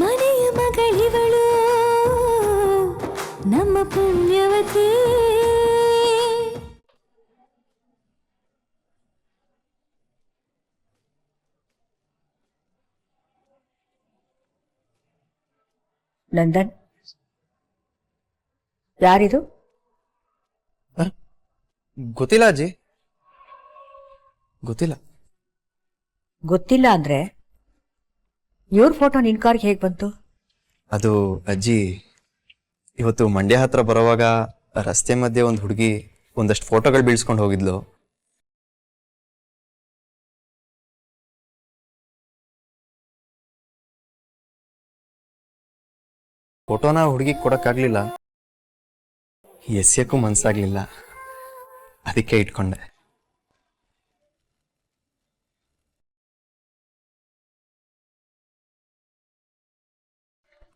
ಮನೆಯ ಮಗಳಿವಳು ನಮ್ಮ ಪುಣ್ಯವತಿ. ನಂದನ್, ಯಾರಿದು? ಗೊತ್ತಿಲ್ಲ ಅಜ್ಜಿ, ಗೊತ್ತಿಲ್ಲ. ಗೊತ್ತಿಲ್ಲ ಅಂದ್ರೆ ಇವ್ರ ಫೋಟೋ ನಿನ್ ಕಾರ್ಗೆ ಹೇಗ್ ಬಂತು? ಅದು ಅಜ್ಜಿ, ಇವತ್ತು ಮಂಡ್ಯ ಹತ್ರ ಬರುವಾಗ ರಸ್ತೆ ಮಧ್ಯೆ ಒಂದು ಹುಡುಗಿ ಒಂದಷ್ಟು ಫೋಟೋಗಳು ಬೀಳ್ಸ್ಕೊಂಡು ಹೋಗಿದ್ಲು. ಫೋಟೋನ ಹುಡುಗಿಗೆ ಕೊಡಕ್ಕಾಗ್ಲಿಲ್ಲ, ಎಸ್ಯಕ್ಕೂ ಮನ್ಸಾಗ್ಲಿಲ್ಲ, ಅದಕ್ಕೆ ಇಟ್ಕೊಂಡೆ.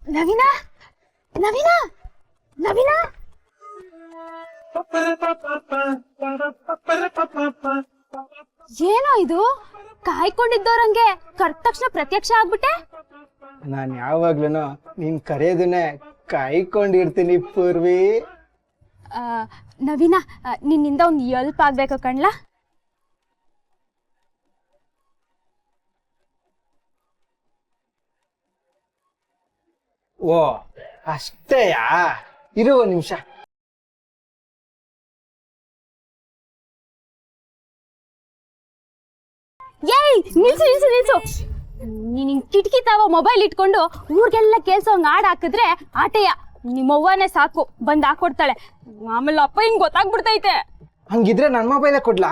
ನವೀನ, ನವೀನ, ನವೀನ, ಏನೋ ಇದು ಕಾಯ್ಕೊಂಡಿದ್ದವ್ರಂಗೆ ಕರ್ದ ತಕ್ಷಣ ಪ್ರತ್ಯಕ್ಷ ಆಗ್ಬಿಟ್ಟೆ. ನಾನು ಯಾವಾಗ್ಲೂ ನೀನ್ ಕರೆಯೋದನ್ನೇ ಕಾಯ್ಕೊಂಡಿರ್ತೀನಿ ಪೂರ್ವಿ. ನವೀನ, ನಿನ್ನಿಂದ ಒಂದು ಎಲ್ಪ್ ಆಗ್ಬೇಕು ಕಣ್ಲಾ. ಓ ಅಷ್ಟೇಯಾ? ಇರು ಒಂದು ನಿಮಿಷ. ಏಯ್, ನಿಲ್ಸು ನಿಲ್ಸು ನಿಲ್ಸು. ನೀನ್ ಕಿಟಕಿ ತಾವ ಮೊಬೈಲ್ ಇಟ್ಕೊಂಡು ಊರ್ಗೆಲ್ಲ ಕೇಳ್ಸೋ ಹಂಗ ಹಾಡ್ ಹಾಕಿದ್ರೆ ಆಟೆಯ ನಿಮ್ಮವ್ವನೇ ಸಾಕು ಬಂದ್ ಹಾಕೊಡ್ತಾಳೆ. ಆಮೇಲೆ ಅಪ್ಪ ಹಿಂಗ್ ಗೊತ್ತಾಗ್ಬಿಡ್ತೈತೆ. ಹಂಗಿದ್ರೆ ನನ್ನ ಮೊಬೈಲೇ ಕೊಡ್ಲಾ?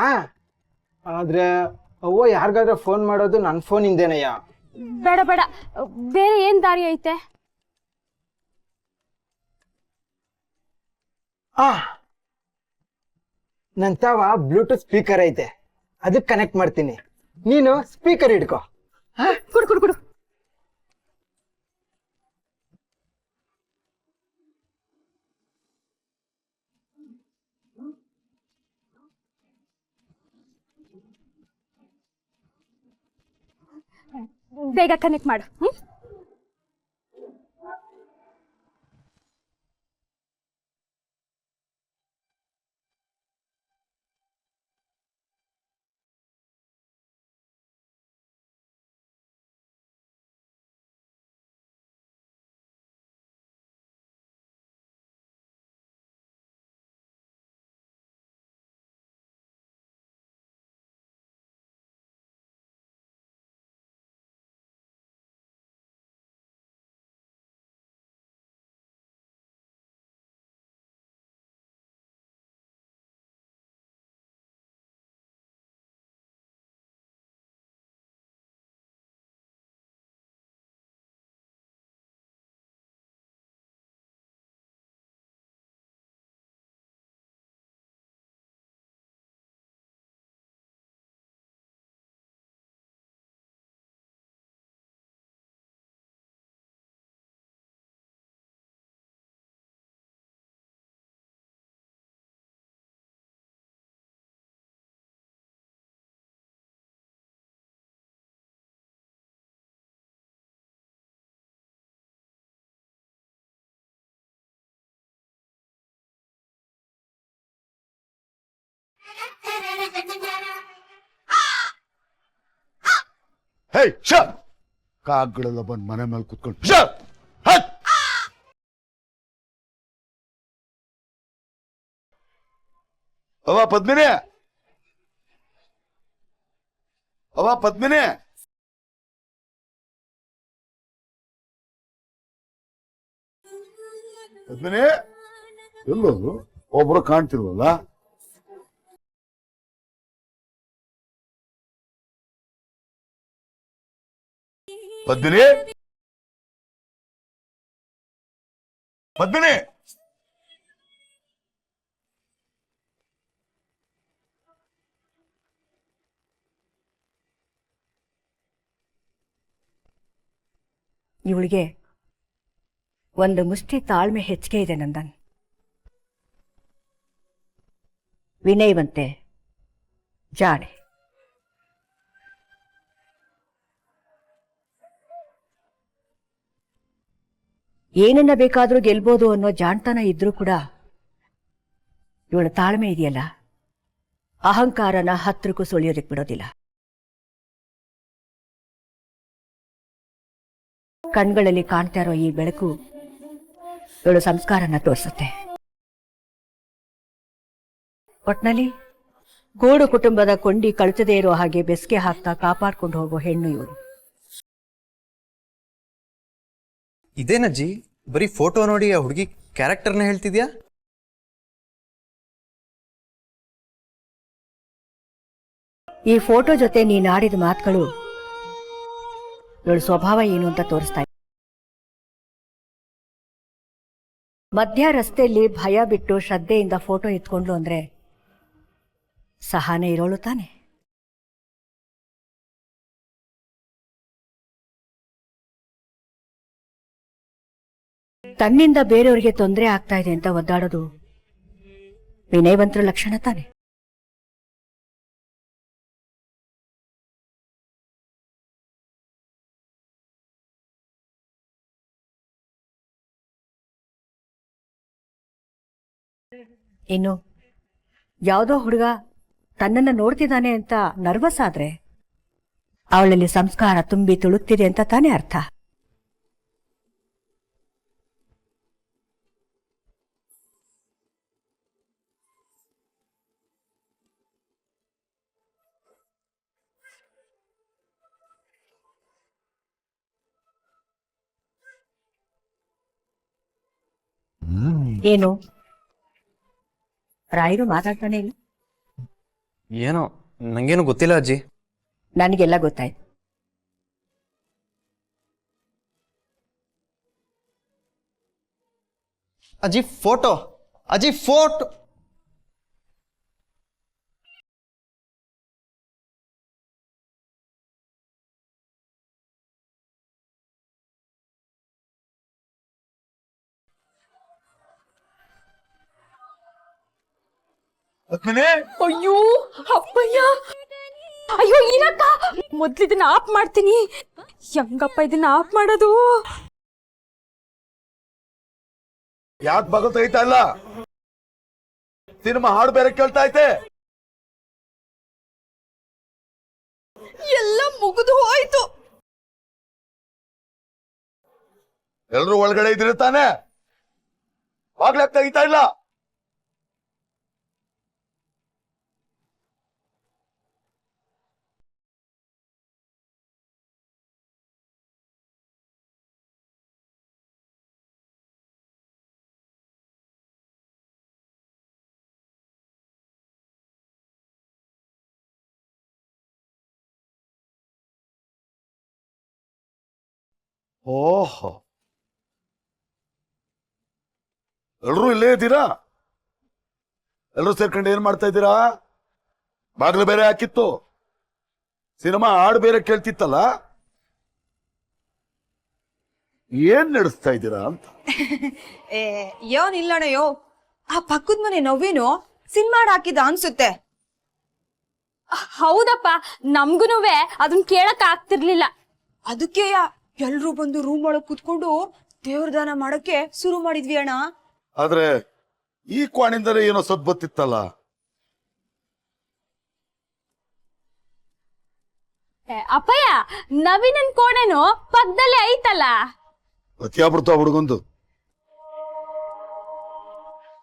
ಆದ್ರೆ ಅವ್ವ ಯಾರಿಗಾದ್ರೆ ಫೋನ್ ಮಾಡೋದು ನನ್ನ ಫೋನ್ ಇಂದೇನಯ್ಯ. ಬೇಡ ಬೇಡ, ಬೇರೆ ಏನ್ ದಾರಿ ಐತೆ? ನನ್ ತಾವ ಬ್ಲೂಟೂತ್ ಸ್ಪೀಕರ್ ಐತೆ, ಅದಕ್ಕೆ ಕನೆಕ್ಟ್ ಮಾಡ್ತೀನಿ. ನೀನು ಸ್ಪೀಕರ್ ಹಿಡ್ಕೋ. ಕುಡು ಕುಡು ಕುಡು. ಬೇಗ ಕನೆಕ್ಟ್ ಮಾಡು. ಹೇ ಶ ಕಾಗಳೆಲ್ಲ ಬಂದು ಮನೆ ಮೇಲೆ ಕುತ್ಕೊಂಡು ಅವ ಪದ್ಮಿನಿ, ಅವ ಪದ್ಮಿನಿ, ಪದ್ಮಿನಿ ಎಲ್ಲೋದು? ಒಬ್ರು ಕಾಣ್ತಿಲ್ವಲ್ಲ? ಪದ್ಮಿನಿ, ಪದ್ಮಿನಿ, ಇವಳಿಗೆ ಒಂದು ಮುಷ್ಟಿ ತಾಳ್ಮೆ ಹೆಚ್ಚಿಗೆ ಇದೆ ನಂದನ್. ವಿನಯವಂತೆ, ಜಾಣೆ. ಏನನ್ನ ಬೇಕಾದ್ರೂ ಗೆಲ್ಬೋದು ಅನ್ನೋ ಜಾಣ್ತನ ಇದ್ರೂ ಕೂಡ ಇವಳ ತಾಳ್ಮೆ ಇದೆಯಲ್ಲ, ಅಹಂಕಾರನ ಹತ್ರಕ್ಕೂ ಸುಳಿಯೋದಕ್ಕೆ ಬಿಡೋದಿಲ್ಲ. ಕಣ್ಗಳಲ್ಲಿ ಕಾಣ್ತಾ ಇರೋ ಈ ಬೆಳಕು ಇವಳು ಸಂಸ್ಕಾರನ ತೋರಿಸುತ್ತೆ. ಒಟ್ನಲ್ಲಿ ಗೂಡು ಕುಟುಂಬದ ಕೊಂಡಿ ಕಳಚದೇ ಇರೋ ಹಾಗೆ ಬೆಸ್ಗೆ ಹಾಕ್ತಾ ಕಾಪಾಡ್ಕೊಂಡು ಹೋಗೋ ಹೆಣ್ಣು ಇವಳು. ಇದೇನಜ್ಜಿ, ಬರೀ ಫೋಟೋ ನೋಡಿ ಆ ಹುಡುಗಿ ಕ್ಯಾರೆಕ್ಟರ್ನ ಹೇಳ್ತಿದ್ಯಾ? ಈ ಫೋಟೋ ಜೊತೆ ನೀನಾಡಿದ ಮಾತುಗಳು ಇವಳ ಸ್ವಭಾವ ಏನು ಅಂತ ತೋರಿಸ್ತಾ ಇದೆ. ಮಧ್ಯ ರಸ್ತೆಯಲ್ಲಿ ಭಯ ಬಿಟ್ಟು ಶ್ರದ್ಧೆಯಿಂದ ಫೋಟೋ ಎತ್ಕೊಂಡ್ಲು ಅಂದ್ರೆ ಸಹನೆ ಇರೋಳು ತಾನೆ. ತನ್ನಿಂದ ಬೇರೆಯವ್ರಿಗೆ ತೊಂದರೆ ಆಗ್ತಾ ಇದೆ ಅಂತ ಒದ್ದಾಡೋದು ವಿನಯವಂತರ ಲಕ್ಷಣ ತಾನೆ. ಇನ್ನು ಯಾವುದೋ ಹುಡುಗ ತನ್ನನ್ನ ನೋಡ್ತಿದ್ದಾನೆ ಅಂತ ನರ್ವಸ್ ಆದ್ರೆ ಅವಳಲ್ಲಿ ಸಂಸ್ಕಾರ ತುಂಬಿ ತುಳುಕ್ತಿದೆ ಅಂತ ತಾನೇ ಅರ್ಥ. ಏನು ರಾಯರು ಮಾತಾಡ್ತಾನೆ ಇಲ್ಲ? ಏನೋ ನಂಗೇನು ಗೊತ್ತಿಲ್ಲ ಅಜ್ಜಿ. ನನಗೆಲ್ಲ ಗೊತ್ತಾಯ್ತು. ಅಜ್ಜಿ ಫೋಟೋ, ಅಜ್ಜಿ ಫೋಟೋ. ಅಯ್ಯೋ ಅಪ್ಪಯ್ಯ, ಅಯ್ಯೋ ಇರಕ್ಕ, ಮೊದ್ಲು ಇದನ್ನ ಆಫ್ ಮಾಡ್ತೀನಿ. ಹೆಂಗಪ್ಪ ಇದನ್ನ ಆಫ್ ಮಾಡೋದು? ಯಾಕೆ ಬಗಲ್ ತೆಗಿತಾ ಇಲ್ಲ? ಸಿನಿಮಾ ಹಾಡು ಬೇರೆ ಕೇಳ್ತಾ ಐತೆ. ಎಲ್ಲ ಮುಗಿದು ಹೋಯ್ತು. ಎಲ್ರು ಒಳಗಡೆ ಇದ್ರೆ ತಾನೆ, ಬಾಗ್ಲಾಕ್ ತೆಗಿತಾ ಇಲ್ಲ. ಓಹೋ, ಎಲ್ರು ಇಲ್ಲೇ ಇದ್ದೀರಾ? ಎಲ್ರು ಸೇರ್ಕೊಂಡು ಏನ್ ಮಾಡ್ತಾ ಇದ್ದೀರಾ? ಬಾಗ್ಲು ಬೇರೆ ಹಾಕಿತ್ತು, ಸಿನಿಮಾ ಹಾಡು ಬೇರೆ ಕೇಳ್ತಿತ್ತಲ್ಲ, ಏನ್ ನಡೆಸ್ತಾ ಇದ್ದೀರಾ ಅಂತ. ಯೋನಿಲ್ಲಣಯೋ, ಆ ಪಕ್ಕದ ಮನೆ ನವ್ವೇನು ಸಿನಿಮಾ ಹಾಕಿದ ಅನ್ಸುತ್ತೆ. ಹೌದಪ್ಪ, ನಮ್ಗುನುವೆ ಅದನ್ನ ಕೇಳಕ್ ಆಗ್ತಿರ್ಲಿಲ್ಲ. ಅದಕ್ಕೆ ಎಲ್ರು ಬಂದು ರೂಮ್ ಒಳಗ್ ಕುತ್ಕೊಂಡು ದೇವ್ರ ದಾನ ಮಾಡಕ್ಕೆ ಶುರು ಮಾಡಿದ್ವಿ ಅಣ್ಣ. ಆದ್ರೆ ಈ ಕ್ವಾಣಿಂದಲೇ ಏನೋ ಸದ್ ಬತ್ತಿತ್ತಲ್ಲ. ಅಪ್ಪಯ್ಯ, ನವೀನನ್ ಕೋಣೆನು ಪಕ್ಕದಲ್ಲೇ ಐತಲ್ಲ. ಅತಿಯಾಗ್ಬಿಡ್ತಾವ ಹುಡುಗಂದು.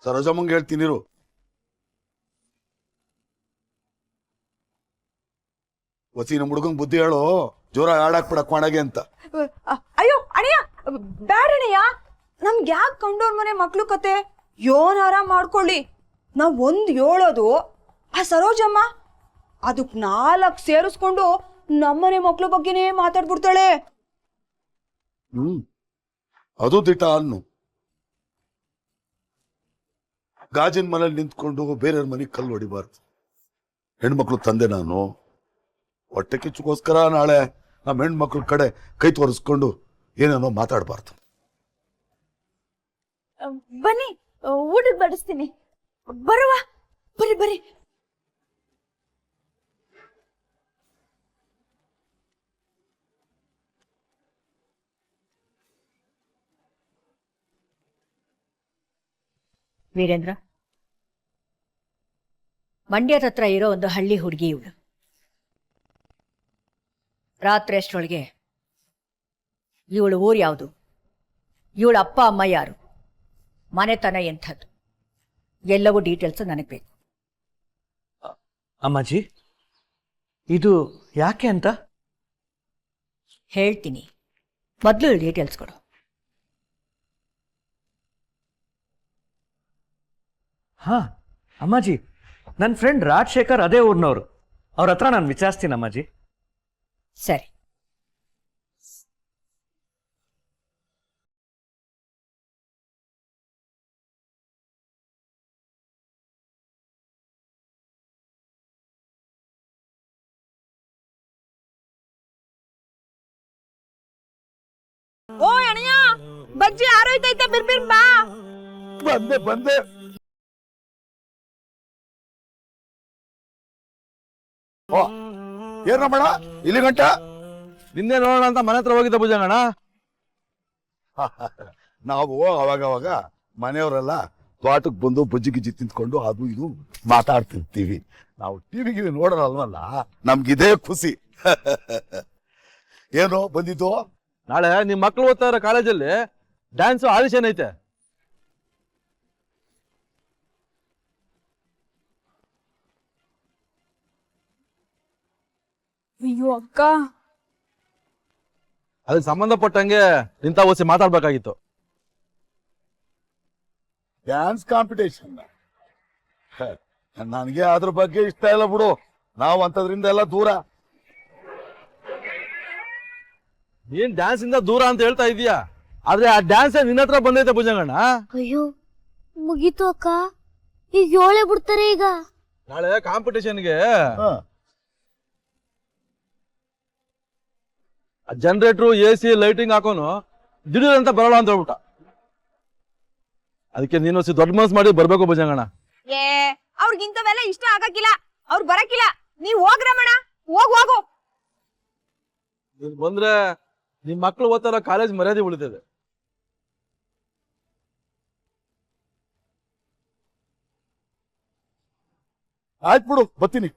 ಸರೋಜಮ್ಮಂಗೆ ಹೇಳ್ತೀನಿರು. ವಸಿ ನಮ್ಮ ಹುಡುಗಂಗ್ ಬುದ್ಧಿ ಹೇಳು, ಜೋರ ಆಡಾಕ್ಬಿಡ ಕ್ವಾಣಗೆ ಅಂತ. ಅಯ್ಯೋ ಅಣ್ಣಯ್ಯ, ಬ್ಯಾಡಣ್ಣಯ್ಯ, ನಮ್ಗೆ ಯಾಕೆ ಕಂಡೋರ್ ಮನೆ ಮಕ್ಳು ಕತೆ? ಯೋನಾರ ಮಾಡ್ಕೊಳ್ಳಿ. ನಾವ್ ಹೇಳೋದು ಆ ಸರೋಜಮ್ಮ ಅದಕ್ 4 ಸೇರಿಸ್ಕೊಂಡು ನಮ್ಮನೆ ಮಕ್ಳು ಬಗ್ಗೆನೇ ಮಾತಾಡ್ಬಿಡ್ತಾಳೆ. ಅದು ದಿಟ ಅನ್ನು. ಗಾಜಿನ ಮನೇಲಿ ನಿಂತ್ಕೊಂಡು ಬೇರೆಯವ್ರ ಮನೆಗೆ ಕಲ್ಲು ಹೊಡಿಬಾರ್ದು. ಹೆಣ್ಮಕ್ಳು ತಂದೆ ನಾನು. ಹೊಟ್ಟೆ ಕಿಚ್ಚುಗೋಸ್ಕರ ನಾಳೆ ನಮ್ಮ ಹೆಣ್ಮಕ್ಳ ಕಡೆ ಕೈ ತೋರಿಸ್ಕೊಂಡು ಏನೇನೋ ಮಾತಾಡಬಾರ್ದು. ಬನ್ನಿ, ಊಟಕ್ಕೆ ಬಡಿಸ್ತೀನಿ. ಬರುವ, ಬರ್ರಿ ಬರ್ರಿ. ವೀರೇಂದ್ರ, ಮಂಡ್ಯದ ಹತ್ರ ಇರೋ ಒಂದು ಹಳ್ಳಿ ಹುಡುಗಿ ಇವಳು. ರಾತ್ರಿ ಅಷ್ಟರೊಳಗೆ ಇವಳು ಊರು ಯಾವುದು, ಇವಳ ಅಪ್ಪ ಅಮ್ಮ ಯಾರು, ಮನೆತನ ಎಂಥದ್ದು, ಎಲ್ಲವೂ ಡೀಟೇಲ್ಸು ನನಗೆ ಬೇಕು. ಅಮ್ಮಾಜಿ, ಇದು ಯಾಕೆ ಅಂತ? ಹೇಳ್ತೀನಿ, ಮೊದಲು ಡೀಟೇಲ್ಸ್ ಕೊಡು. ಹಾ ಅಮ್ಮಾಜಿ, ನನ್ನ ಫ್ರೆಂಡ್ ರಾಜಶೇಖರ್ ಅದೇ ಊರಿನವರು. ಅವ್ರ ಹತ್ರ ನಾನು ವಿಚಾರಿಸ್ತೀನಿ ಅಮ್ಮಾಜಿ. ಸರಿ. ಓ ಅಣ್ಣಯ್ಯ, ಬಜ್ಜಿ ಆರೋಯ್ತೈತೆ, ಬಿರ್ಬಿರ್ ಬಾ. ಬಂದೆ ಬಂದೆ. ಓ ಏನ ಮಾಡ ಇಲ್ಲಿ ಗಂಟ? ನಿನ್ನೆ ನೋಡೋಣ ಅಂತ ಮನೆ ಹತ್ರ ಹೋಗಿದ್ದ ಭುಜಂಗಣ್ಣ. ನಾವು ಅವಾಗ ಮನೆಯವರೆಲ್ಲ ತೋಟಕ್ಕೆ ಬಂದು ಬಜ್ಜಿ ಗಿಜ್ಜಿ ತಿಂತ್ಕೊಂಡು ಅದು ಇದು ಮಾತಾಡ್ತಿರ್ತೀವಿ. ನಾವು ಟಿವಿಗೆ ನೋಡೋರಲ್ವಲ್ಲ, ನಮ್ಗಿದೇ ಖುಷಿ. ಏನೋ ಬಂದಿದ್ದು? ನಾಳೆ ನಿಮ್ ಮಕ್ಳು ಓದ್ತಾ ಇರೋ ಕಾಲೇಜಲ್ಲಿ ಡ್ಯಾನ್ಸ್ ಆಡಿಷನ್ ಐತೆ. ಅಯ್ಯೋ ಅಕ್ಕ, ಅದಕ್ಕೆ ಸಂಬಂಧಪಟ್ಟಂಗೆ ನಿಂತ ಓದಿಸಿ ಮಾತಾಡ್ಬೇಕಾಗಿತ್ತು. ಡ್ಯಾನ್ಸ್ ಕಾಂಪಿಟೇಷನ್ ನನಗೆ ಅದ್ರ ಬಗ್ಗೆ ಇಷ್ಟ ಇಲ್ಲ ಬಿಡು. ನಾವು ಅಂತದ್ರಿಂದ ಎಲ್ಲ ದೂರ. ನೀನ್ ಡ್ಯಾನ್ಸ್ ಇಂದ ದೂರ ಅಂತ ಹೇಳ್ತಾ ಇದೀಯಾ, ಆದ್ರೆ ಆ ಡ್ಯಾನ್ಸ್ ನಿನ್ನ ಹತ್ರ ಬಂದೈತೆ ಭುಜಂಗಣ್ಣ. ಅಯ್ಯೋ ಮುಗೀತು ಅಕ್ಕ, ಈಗ ಏಳೇ ಬಿಡ್ತಾರೆ. ಈಗ ನಾಳೆ ಕಾಂಪಿಟೇಷನ್ಗೆ ಜನರೇಟ್ರು, AC, ಲೈಟಿಂಗ್ ಹಾಕೋನು ದಿಢೀರ್ ಅಂತ ಬರೋಣ ಅಂತ ಹೇಳ್ಬಿಟ್ಟ. ಅದಕ್ಕೆ ನೀನು ದೊಡ್ಡ ಮನ್ಸ್ ಮಾಡಿ ಬರ್ಬೇಕು ಭುಜಂಗಣ್ಣ. ಏ ಅವ್ರಿಗಿಂತವೆಲ್ಲ ಇಷ್ಟ ಆಗಕ್ಕಿಲ್ಲ, ಅವ್ರು ಬರಕ್ಕಿಲ್ಲ. ನೀವ್ ಹೋಗ್ರಮಣ, ಹೋಗು. ನೀನ್ ಬಂದ್ರೆ ನಿಮ್ ಮಕ್ಳು ಓದ್ತಾರ ಕಾಲೇಜ್ ಮರ್ಯಾದೆ ಉಳಿತದೆ. ಆಯ್ತು ಬಿಡು, ಬರ್ತೀನಿ.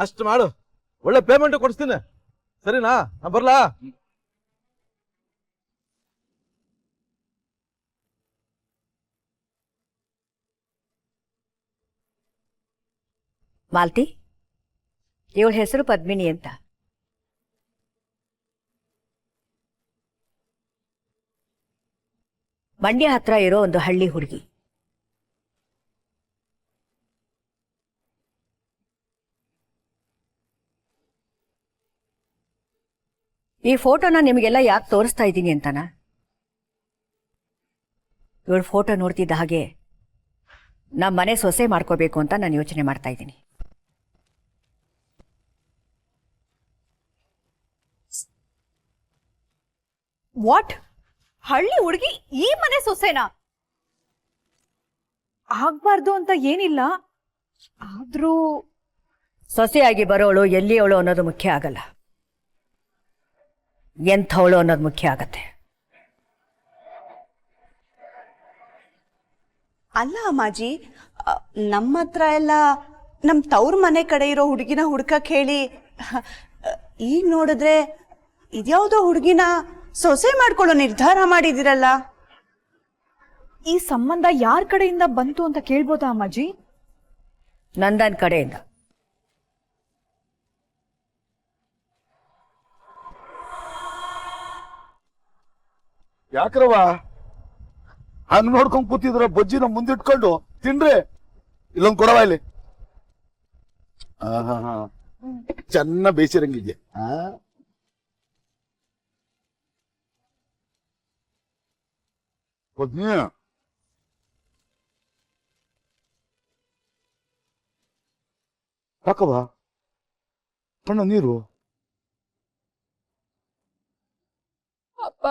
ಅಷ್ಟು ಮಾಡು, ಒಳ್ಳೆ ಪೇಮೆಂಟ್ ಕೊಡಿಸ್ತೀನಿ. ಸರಿನಾ? ನಾ ಬರ್ಲಾ? ಮಾಲ್ತಿ, ಇವಳ ಹೆಸರು ಪದ್ಮಿನಿ ಅಂತ. ಮಂಡ್ಯ ಹತ್ರ ಇರೋ ಒಂದು ಹಳ್ಳಿ ಹುಡುಗಿ. ಈ ಫೋಟೋನ ನಿಮಗೆಲ್ಲ ಯಾಕೆ ತೋರಿಸ್ತಾ ಇದ್ದೀನಿ ಅಂತನಾ? ಇವಳ ಫೋಟೋ ನೋಡ್ತಿದ್ದ ಹಾಗೆ ನಮ್ಮ ಮನೆ ಸೊಸೆ ಮಾಡ್ಕೋಬೇಕು ಅಂತ ನಾನು ಯೋಚನೆ ಮಾಡ್ತಾ ಇದ್ದೀನಿ. ವಾಟ್? ಹಳ್ಳಿ ಹುಡುಗಿ ಈ ಮನೆ ಸೊಸೆನಾ? ಆಗ್ಬಾರ್ದು ಅಂತ ಏನಿಲ್ಲ, ಆದ್ರೂ ಸೊಸೆಯಾಗಿ ಬರೋಳು ಎಲ್ಲಿಯವಳು ಅನ್ನೋದು ಮುಖ್ಯ ಆಗಲ್ಲ, ಎಂಥವಳು ಅನ್ನೋದು ಮುಖ್ಯ ಆಗತ್ತೆ. ಅಲ್ಲ ಅಮ್ಮಾಜಿ, ನಮ್ಮ ಹತ್ರ ಎಲ್ಲ ನಮ್ಮ ತವ್ರ ಮನೆ ಕಡೆ ಇರೋ ಹುಡುಗಿನ ಹುಡ್ಕಕ್ ಹೇಳಿ, ಈಗ ನೋಡಿದ್ರೆ ಇದ್ಯಾವುದೋ ಹುಡುಗಿನ ಸೊಸೆ ಮಾಡ್ಕೊಳ್ಳೋ ನಿರ್ಧಾರ ಮಾಡಿದಿರಲ್ಲ. ಈ ಸಂಬಂಧ ಯಾರ ಕಡೆಯಿಂದ ಬಂತು ಅಂತ ಕೇಳ್ಬೋದಾ ಅಮ್ಮಾಜಿ? ನಂದನ್ ಕಡೆಯಿಂದ. ಯಾಕ್ರವ ಹಂಗ್ ನೋಡ್ಕೊಂಡ್ ಕೂತಿದ್ರ? ಬಜ್ಜಿನ ಮುಂದಿಟ್ಕೊಂಡು ತಿನ್ರಿ. ಇಲ್ಲೊಂದ್ ಕೊಡವ ಇಲ್ಲಿ. ಚೆನ್ನಾಗ್ ಬೇಯಿಸಿರಂಗಿದೆ. ಪದ್ಮಿ, ಸಾಕವ ಕಣ್ಣ ನೀರು. ಅಪ್ಪ,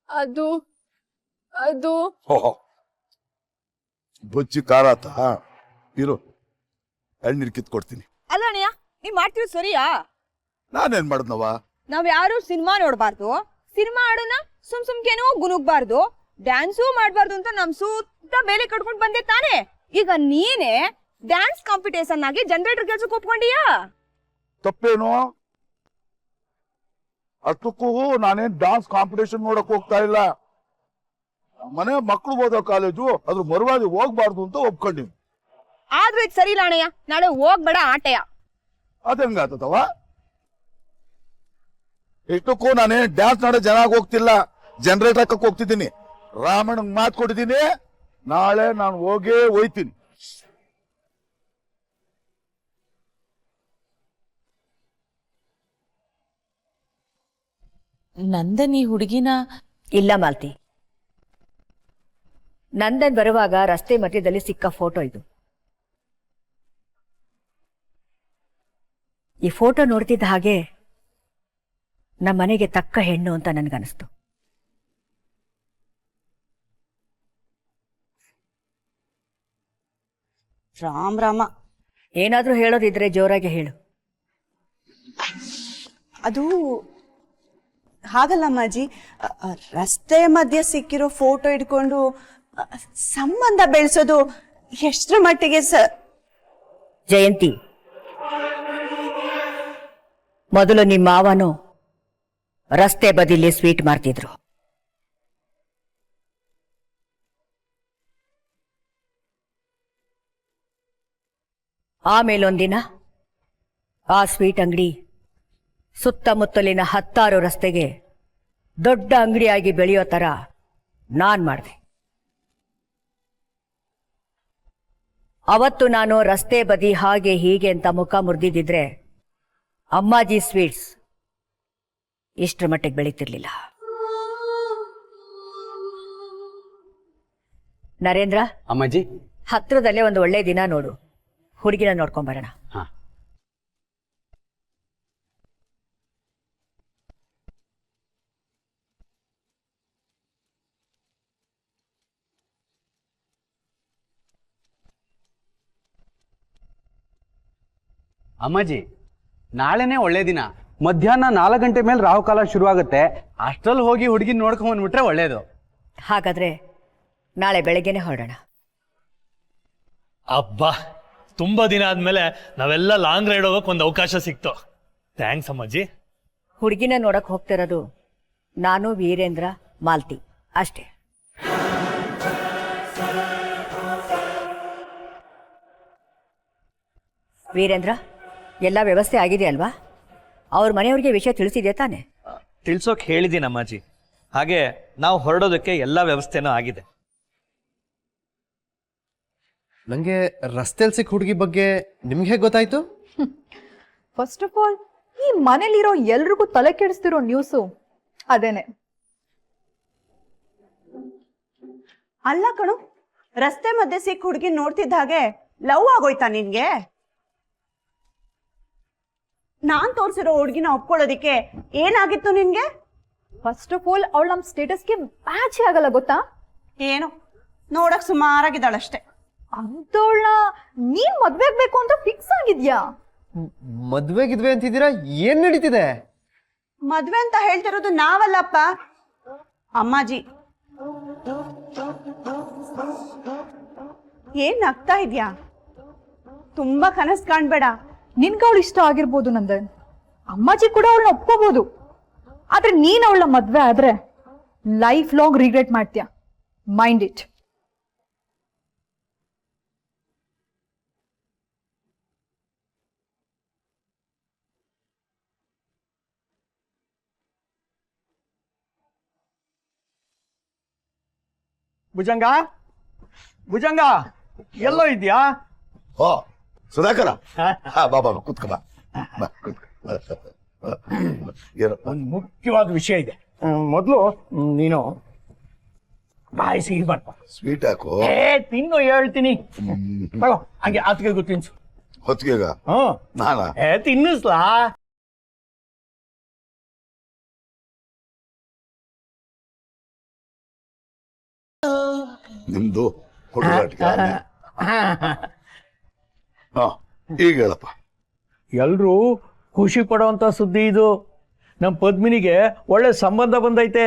ಅದು ಅದು ಬಜ್ಜಿ ಖಾರ ಆತ. ಇರು, ಎಳ್ನೀರು ಕಿತ್ಕೊಡ್ತೀನಿ. ಅಲ್ಲ ಅಣ್ಣಯ್ಯ, ನೀವ್ ಮಾಡ್ತಿರೋದು ಸರಿಯಾ? ನಾನೇನ್ ಮಾಡಿದ್ನವ? ನಾವ್ ಯಾರು ಸಿನಿಮಾ ನೋಡ್ಬಾರ್ದು, ಸಿನಿಮಾ ಹಾಡನ್ನ ಸುಮ್ಕೇನೋ ಗುನುಗ್ಬಾರ್ದು, ಡ್ಯಾನ್ಸೂ ಮಾಡ್ಬಾರ್ದು ಅಂತ ನಮ್ ಸುತ್ತ ಬೇಲಿ ಕಟ್ಕೊಂಡ್ ಬಂದೆ ತಾನೆ. ಈಗ ನೀನೇ ಡ್ಯಾನ್ಸ್ ಕಾಂಪಿಟೇಷನ್ ಆಗಿ ಜನರೇಟರ್ ಕೆಲ್ಸಕ್ಕೆ ಒಪ್ಕೊಂಡಿಯಾ? ತಪ್ಪೇನು? ಅಷ್ಟಕ್ಕೂ ನಾನೇನ್ ಡಾನ್ಸ್ ಕಾಂಪಿಟೇಷನ್ ನೋಡಕ್ ಹೋಗ್ತಾ ಇಲ್ಲ. ಮನೆ ಮಕ್ಕಳು ಓದೋ ಕಾಲೇಜು ಅದ್ರ ಮರುವಾದಿ ಹೋಗ್ಬಾರ್ದು ಅಂತ ಒಪ್ಕೊಂಡಿನಿ. ಆದ್ರೂ ಇದು ಸರಿ ಇಲ್ಲ ಅಣ್ಣಯ್ಯ, ನಾಳೆ ಹೋಗ್ಬೇಡ ಆಟಯ. ಅದಂಗಾತದವ? ಇಷ್ಟಕ್ಕೂ ನಾನೇನ್ ಡ್ಯಾನ್ಸ್ ನಾಡ ಜನ ಹೋಗ್ತಿಲ್ಲ, ಜನರೇಟರ್ ಹಾಕಕ್ ಹೋಗ್ತಿದ್ದೀನಿ. ರಾಮಣ್ಣಂಗ್ ಮಾತು ಕೊಟ್ಟಿದ್ದೀನಿ, ನಾಳೆ ನಾನು ಹೋಗೇ ಹೋಯ್ತೀನಿ. ನಂದನ್ ಈ ಹುಡುಗಿನ ಇಲ್ಲ ಮಾಲ್ತಿ, ನಂದನ್ ಬರುವಾಗ ರಸ್ತೆ ಮಧ್ಯದಲ್ಲಿ ಸಿಕ್ಕ ಫೋಟೋ ಇದು. ಈ ಫೋಟೋ ನೋಡ್ತಿದ್ದ ಹಾಗೆ ನಮ್ಮ ಮನೆಗೆ ತಕ್ಕ ಹೆಣ್ಣು ಅಂತ ನನ್ಗನಿಸ್ತು. ರಾಮ್ ರಾಮ. ಏನಾದ್ರೂ ಹೇಳೋದಿದ್ರೆ ಜೋರಾಗಿ ಹೇಳು. ಅದು ಹಾಗಲ್ಲ ಅಮ್ಮಾಜಿ, ರಸ್ತೆ ಮಧ್ಯೆ ಸಿಕ್ಕಿರೋ ಫೋಟೋ ಇಟ್ಕೊಂಡು ಸಂಬಂಧ ಬೆಳೆಸೋದು ಎಷ್ಟರ ಮಟ್ಟಿಗೆ ಜಯಂತಿ, ಮೊದಲು ನಿಮ್ಮ ಮಾವನು ರಸ್ತೆ ಬದಿಲಿ ಸ್ವೀಟ್ ಮಾಡ್ತಿದ್ರು. ಆಮೇಲೊಂದಿನ ಆ ಸ್ವೀಟ್ ಅಂಗಡಿ ಸುತ್ತಮುತ್ತಲಿನ 10 ರಸ್ತೆಗೆ ದೊಡ್ಡ ಅಂಗಡಿಯಾಗಿ ಬೆಳೆಯೋ ತರ ನಾನ್ ಮಾಡಿದೆ. ಅವತ್ತು ನಾನು ರಸ್ತೆ ಬದಿ ಹಾಗೆ ಹೀಗೆ ಅಂತ ಮುಖ ಮುರಿದಿದ್ದಿದ್ರೆ ಅಮ್ಮಾಜಿ ಸ್ವೀಟ್ಸ್ ಇಷ್ಟರ ಮಟ್ಟಿಗೆ ಬೆಳೀತಿರ್ಲಿಲ್ಲ. ನರೇಂದ್ರ, ಅಮ್ಮಾಜಿ, ಹತ್ರದಲ್ಲೇ ಒಂದು ಒಳ್ಳೆ ದಿನ ನೋಡು, ಹುಡುಗಿನ ನೋಡ್ಕೊಂಬರೋಣ. ಅಮ್ಮಾಜಿ, ನಾಳೆನೇ ಒಳ್ಳೆ ದಿನ. ಮಧ್ಯಾಹ್ನ 4 ಗಂಟೆ ಮೇಲೆ ರಾಹುಕಾಲ ಶುರುವಾಗುತ್ತೆ. ಅಷ್ಟ್ರಲ್ಲಿ ಹೋಗಿ ಹುಡುಗಿ ನೋಡ್ಕೊಂಡ್ ಬಂದ್ಬಿಟ್ರೆ ಒಳ್ಳೇದು. ಹಾಗಾದ್ರೆ ನಾಳೆ ಬೆಳಗ್ಗೆನೆ ಹೊರಡೋಣ. ಅಬ್ಬಾ, ತುಂಬಾ ದಿನ ಆದ್ಮೇಲೆ ನಾವೆಲ್ಲ ಲಾಂಗ್ ರೈಡ್ ಹೋಗಕ್ ಒಂದು ಅವಕಾಶ ಸಿಕ್ತು. ಥ್ಯಾಂಕ್ಸ್ ಅಮ್ಮಾಜಿ. ಹುಡುಗಿನ ನೋಡಕ್ ಹೋಗ್ತಿರೋದು ನಾನು, ವೀರೇಂದ್ರ, ಮಾಲ್ತಿ ಅಷ್ಟೇ. ವೀರೇಂದ್ರ, ಎಲ್ಲ ವ್ಯವಸ್ಥೆ ಆಗಿದೆ ಅಲ್ವಾ? ಅವ್ರ ಮನೆಯವ್ರಿಗೆ ವಿಷಯ ತಿಳಿಸಿದೆ ತಾನೆ? ತಿಳ್ಸೋಕ್ ಹೇಳಿದ್ದೀನಿ ಅಮ್ಮಾಜಿ. ಹಾಗೆ ನಾವು ಹೊರಡೋದಕ್ಕೆ ಎಲ್ಲ ವ್ಯವಸ್ಥೆನೂ ಆಗಿದೆ. ನಂಗೆ ರಸ್ತೆಲ್ ಸಿಕ್ಕ ಹುಡುಗಿ ಬಗ್ಗೆ ನಿಮ್ಗೆ ಗೊತ್ತಾಯ್ತು? ಫಸ್ಟ್ ಆಫ್ ಆಲ್, ಈ ಮನೇಲಿರೋ ಎಲ್ರಿಗೂ ತಲೆ ಕೆಡಿಸ್ತಿರೋ ನ್ಯೂಸು ಅದೇನೆ. ಅಲ್ಲ ಕಣು, ರಸ್ತೆ ಮಧ್ಯೆ ಸಿಕ್ಕ ಹುಡುಗಿ ನೋಡ್ತಿದ್ದ ಹಾಗೆ ಲವ್ ಆಗೋಯ್ತಾ ನಿನ್ಗೆ? ನಾನ್ ತೋರ್ಸಿರೋ ಹುಡುಗಿನ ಒಪ್ಕೊಳ್ಳೋದಿಕ್ಕೆ ಏನಾಗಿತ್ತು ನಿನ್ಗೆ? ಫಸ್ಟ್ ಆಫ್ ಆಲ್, ಅವಳು ನಮ್ಮ ಸ್ಟೇಟಸ್ಗೆ ಮ್ಯಾಚೇ ಆಗಲ್ಲ ಗೊತ್ತಾ? ಏನು, ನೋಡಕ್ ಸುಮಾರಾಗಿದ್ದಾಳಷ್ಟೇ. ಅಂತವಳನ್ನ ನೀನ್ ಮದ್ವೆ ಆಗ್ಬೇಕು ಅಂತ ಫಿಕ್ಸ್ ಆಗಿದ್ಯಾ? ಮದ್ವೆಗಿದ್ವೆ ಅಂತಿದ್ದೀರಾ? ಏನ್ ನಡೀತಿದೆ? ಮದ್ವೆ ಅಂತ ಹೇಳ್ತಿರೋದು ನಾವಲ್ಲಪ್ಪ, ಅಮ್ಮಾಜಿ. ಏನ್ ಆಗ್ತಾ ಇದ್ಯಾ? ತುಂಬಾ ಕನಸು ಕಾಣ್ಬೇಡ. ನಿನ್ಗೆ ಅವಳು ಇಷ್ಟ ಆಗಿರ್ಬೋದು ನಂದನ್, ಅಮ್ಮಾಜಿ ಕೂಡ ಅವಳನ್ನ ಒಪ್ಕೋಬಹುದು. ಆದ್ರೆ ನೀನ್ ಅವಳ ಮದ್ವೆ ಆದ್ರೆ ಲೈಫ್ ಲಾಂಗ್ ರಿಗ್ರೆಟ್ ಮಾಡ್ತೀಯ. Mind it. ಭುಜಂಗ, ಭುಜಂಗ ಎಲ್ಲೋ ಇದ್ಯಾ? ಓ ಸುಧಾಕರ, ಬಾಬಾ ಕೂತ್ಕ ಬಾ. ಏನು ಒಂದು ಮುಖ್ಯವಾದ ವಿಷಯ ಇದೆ. ಮೊದಲು ನೀನು ಬಾಯಿ ಸಿಹಿ ಬರ್ಪ. ಸ್ವೀಟ್ ಹಾಕು. ತಿನ್ನು ಹೇಳ್ತೀನಿ. ತಗೋ, ಹಂಗೆ ಆತಿಗೆ ಗೊತ್ತಿನ್ಸು. ಹೊತ್ತಿಗೆಗ ನಾನಾ? ತಿನ್ನಿಸ್ಲಾ? ನಿಮ್ದು ಹುಡುಗಾಟಿಕೆ. ಈಗ ಹೇಳಪ್ಪ. ಎಲ್ರೂ ಖುಷಿ ಪಡುವಂತ ಸುದ್ದಿ ಇದು. ನಮ್ಮ ಪದ್ಮಿನಿಗೆ ಒಳ್ಳೆ ಸಂಬಂಧ ಬಂದೈತೆ.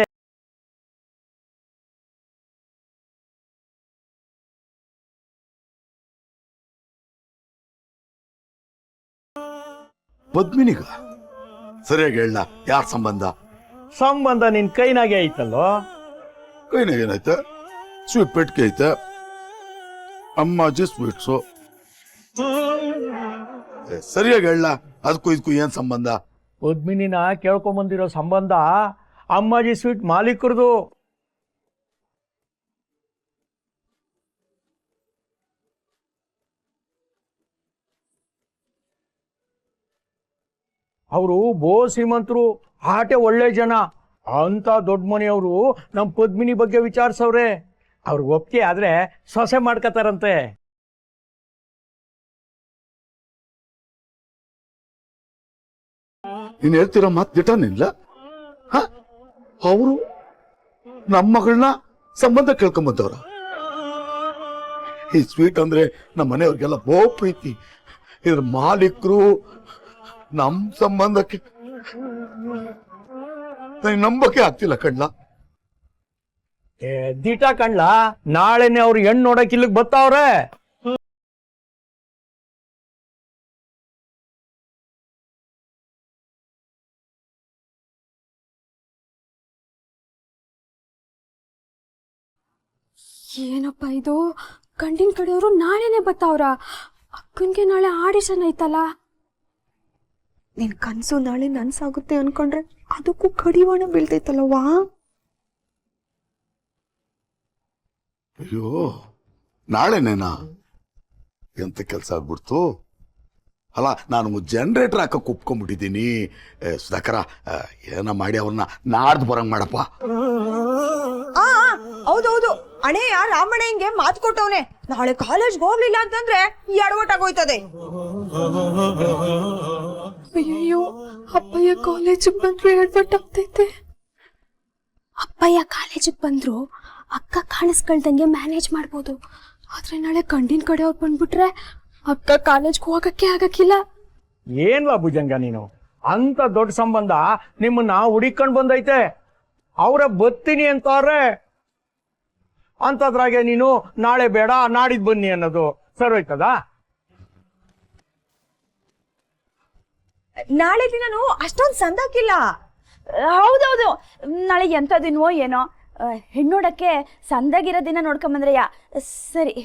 ಪದ್ಮಿನಿಗ? ಸರಿಯಾಗಿ ಹೇಳ, ಯಾರ ಸಂಬಂಧ? ಸಂಬಂಧ ನಿನ್ ಕೈನಾಗೆ ಐತಲ್ಲೋ. ಕೈನಾಗ ಏನೈತೆ? ಸ್ವೀಟ್ ಪೆಟ್ಗೆ ಐತೆ, ಅಮ್ಮಾಜಿ ಸ್ವೀಟ್ಸು. ಸರಿಯಾಗಿ ಹೇಳ, ಅದಕ್ಕೂ ಇದಕ್ಕೂ ಏನ್ ಸಂಬಂಧ? ಪದ್ಮಿನಿನ ಕೇಳ್ಕೊಂಬಂದಿರೋ ಸಂಬಂಧ ಅಮ್ಮಾಜಿ ಸ್ವೀಟ್ ಮಾಲೀಕರದು. ಅವರು ಬೋ ಶ್ರೀಮಂತರು, ಆಟೆ ಒಳ್ಳೆ ಜನ. ಅಂತ ದೊಡ್ಡ ಮನೆಯವರು ನಮ್ಮ ಪದ್ಮಿನಿ ಬಗ್ಗೆ ವಿಚಾರಿಸವ್ರೆ. ಅವ್ರಿಗೆ ಒಪ್ಪಿಗೆ ಆದ್ರೆ ಸೊಸೆ ಮಾಡ್ಕತಾರಂತೆ. ನೀನ್ ಹೇಳ್ತಿರೋ ಮಾತು ದಿಟನಿಲ್ಲ. ಅವರು ನಮ್ಮ ಮಗಳನ್ನ ಸಂಬಂಧ ಕೇಳ್ಕೊಂಬಂದವ್ರ. ಈ ಸ್ವೀಟ್ ಅಂದ್ರೆ ನಮ್ಮ ಮನೆಯವ್ರಿಗೆಲ್ಲ ಬಹು ಪ್ರೀತಿ. ಇದ್ರ ಮಾಲೀಕರು ನಮ್ ಸಂಬಂಧಕ್ಕೆ ನಂಬಕ್ಕೆ ಆಗ್ತಿಲ್ಲ ಕಣ್ಣ. ದಿಟ ಕಣ್ಲ, ನಾಳೆನೆ ಅವ್ರು ಹೆಣ್ಣು ನೋಡಕ್ ಇಲ್ಲಿಗೆ ಬರ್ತಾವ್ರೆ. ಏನಪ್ಪ ಇದು, ಗಂಡಿನ ಕಡೆಯವರು ನಾಳೆನೆ ಬತ್ತಾವ್ರ? ಅಕ್ಕನ್ಗೆ ನಾಳೆ ಆಡಿಷನ್ ಐತಲ್ಲ. ನಿನ್ ಕನ್ಸು ನಾಳೆ ನನ್ಸಾಗುತ್ತೆ ಅನ್ಕೊಂಡ್ರೆ ಅದಕ್ಕೂ ಕಡಿವಾಣ ಬೀಳ್ತೈತಲ್ಲವಾ? ಅಯ್ಯೋ, ನಾಳೆನೇನಾ? ಎಂತ ಕೆಲಸ ಆಗ್ಬಿಡ್ತು. ಅಲ್ಲ, ನಾನು ಜನರೇಟರ್ ಹಾಕಕ್ಕೆ ಒಪ್ಕೊಂಡ್ಬಿಟ್ಟಿದ್ದೀನಿ. ಸುಧಾಕರ, ಏನ ಮಾಡಿ ಅವ್ರನ್ನ ನಾಡ್ದು ಬರಂಗ್ ಮಾಡಪ್ಪ. ಹೌದೌದು, ಅಣೆಯ ರಾಮಣ್ಣಂಗೆ ಮಾತು ಕೊಟ್ಟವನೆ. ನಾಳೆ ಕಾಲೇಜ್ಗೆ ಹೋಗ್ಲಿಲ್ಲ ಅಂತಂದ್ರೆ ಎಡವಟ್ಟಾಗೋಯ್ತದೆ. ಅಯ್ಯೋ, ಅಪ್ಪಯ್ಯ ಕಾಲೇಜಿಗೆ ಬಂದ್ರು ಎಡ್ವಟ್ಟಾಗ್ತೈತೆ. ಅಪ್ಪಯ್ಯ ಕಾಲೇಜಿಗೆ ಬಂದ್ರು ಅಕ್ಕ ಕಾಣಿಸ್ಕೊಳ್ದಂಗೆ ಮ್ಯಾನೇಜ್ ಮಾಡ್ಬೋದು. ಆದ್ರೆ ನಾಳೆ ಗಂಡಿನ ಕಡೆಯವ್ರು ಬಂದ್ಬಿಟ್ರೆ ಅಕ್ಕ ಕಾಲೇಜ್ಗೆ ಹೋಗಕ್ಕೆ ಆಗಕ್ಕಿಲ್ಲ. ಏನ್ವಾ ಭುಜಂಗ ನೀನು, ಅಂತ ದೊಡ್ಡ ಸಂಬಂಧ ನಿಮ್ಮನ್ನ ಹುಡಿಕೊಂಡ್ ಬಂದೈತೆ. ಅವ್ರ ಬತ್ತೀನಿ ಅಂತಾರೆ. ಅಂತದ್ರಾಗೆ ನೀನು ನಾಳೆ ಬೇಡ ನಾಡಿದ್ ಬನ್ನಿ ಅನ್ನೋದು ಸರೋಯ್ತದ? ನಾಳೆ ದಿನನು ಅಷ್ಟೊಂದು ಸಂದಾಕಿಲ್ಲ. ಹೌದೌದು, ನಾಳೆ ಎಂತ ದಿನವೋ ಏನೋ. ಹೆಣ್ಣೋಡಕ್ಕೆ ಸಂದಾಗಿರೋ ದಿನ ನೋಡ್ಕೊಂಬಂದ್ರಯ್ಯ. ಸರಿ,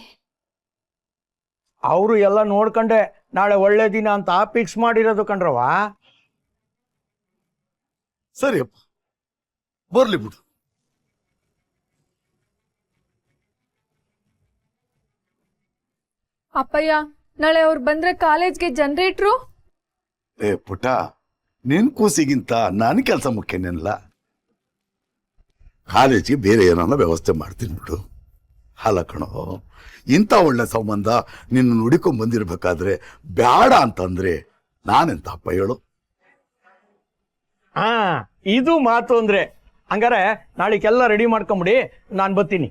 ಅವರು ಎಲ್ಲ ನೋಡ್ಕೊಂಡೆ ನಾಳೆ ಒಳ್ಳೆ ದಿನ ಅಂತ ಫಿಕ್ಸ್ ಮಾಡಿರೋದು ಕಣ್ರವ. ಸರಿಯಪ್ಪ, ಬರ್ಲಿ ಬಿಡು. ಅಪ್ಪಯ್ಯ, ನಾಳೆ ಅವ್ರು ಬಂದ್ರೆ ಕಾಲೇಜ್ಗೆ ಜನರೇಟ್ರು? ಪುಟ, ನಿನ್ ಕೂಸಿಗಿಂತ ನನ್ನ ಕೆಲಸ ಮುಖ್ಯನೇನಲ್ಲ. ಕಾಲೇಜಿಗೆ ಬೇರೆ ಏನಾನ ವ್ಯವಸ್ಥೆ ಮಾಡ್ತೀನಿ ಬಿಡು. ಅಲ್ಲ ಕಣೋ, ಇಂಥ ಒಳ್ಳೆ ಸಂಬಂಧ ನಿನ್ನ ನುಡಿಕೊಂಡ್ ಬಂದಿರ್ಬೇಕಾದ್ರೆ ಬ್ಯಾಡ ಅಂತಂದ್ರೆ ನಾನೆಂತ ಅಪ್ಪ ಹೇಳು? ಇದು ಮಾತು ಅಂದ್ರೆ. ಹಂಗಾರೆ ನಾಳೆಗೆಲ್ಲ ರೆಡಿ ಮಾಡ್ಕೊಂಬಿಡಿ, ನಾನು ಬರ್ತೀನಿ.